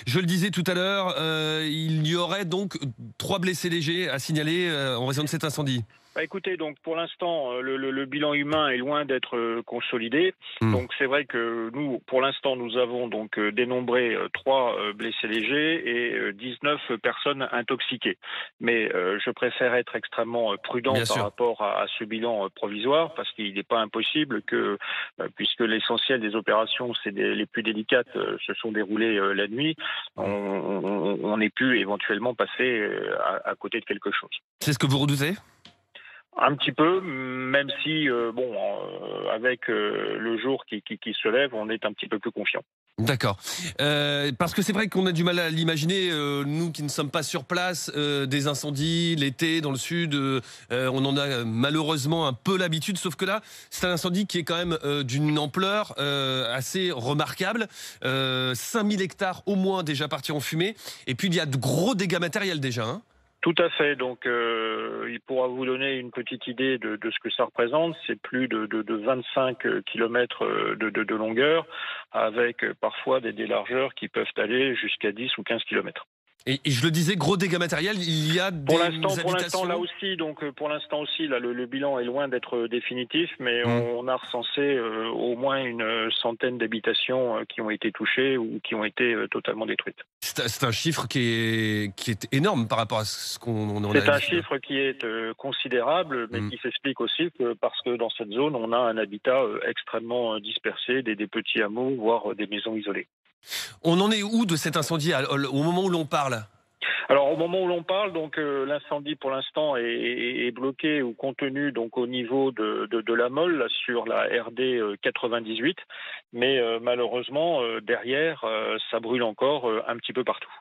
Je le disais tout à l'heure, il y aurait donc 3 blessés légers à signaler en raison de cet incendie. Bah écoutez, donc pour l'instant, le bilan humain est loin d'être consolidé. Mmh. Donc c'est vrai que nous, pour l'instant, nous avons donc dénombré 3 blessés légers et 19 personnes intoxiquées. Mais je préfère être extrêmement prudent Bien par sûr. rapport à ce bilan provisoire, parce qu'il n'est pas impossible que, puisque l'essentiel des opérations, les plus délicates, se sont déroulées la nuit, Mmh. on ait pu éventuellement passer à côté de quelque chose. C'est ce que vous redoutez? Un petit peu, même si, bon, avec le jour qui se lève, on est un petit peu plus confiant. D'accord. Parce que c'est vrai qu'on a du mal à l'imaginer, nous qui ne sommes pas sur place, des incendies l'été dans le sud, on en a malheureusement un peu l'habitude, sauf que là, c'est un incendie qui est quand même, d'une ampleur, assez remarquable. 5 000 hectares au moins déjà partis en fumée et puis il y a de gros dégâts matériels déjà, hein? Tout à fait. Donc, il pourra vous donner une petite idée de ce que ça représente. C'est plus de 25 kilomètres de longueur, avec parfois des largeurs qui peuvent aller jusqu'à 10 ou 15 kilomètres. Et je le disais, gros dégâts matériels, il y a des Pour l'instant, là habitations? aussi, donc pour l'instant aussi, là, le bilan est loin d'être définitif, mais Mmh. on a recensé au moins une centaine d'habitations qui ont été touchées ou qui ont été totalement détruites. C'est un chiffre qui est énorme par rapport à ce qu'on on a C'est un l'habitude. chiffre qui est considérable, mais Mmh. qui s'explique aussi que parce que dans cette zone, on a un habitat extrêmement dispersé, des petits hameaux, voire des maisons isolées. On en est où de cet incendie au moment où l'on parle? Alors au moment où l'on parle, donc l'incendie pour l'instant est bloqué ou contenu donc au niveau de la Molle là, sur la RD 98, mais malheureusement derrière ça brûle encore un petit peu partout.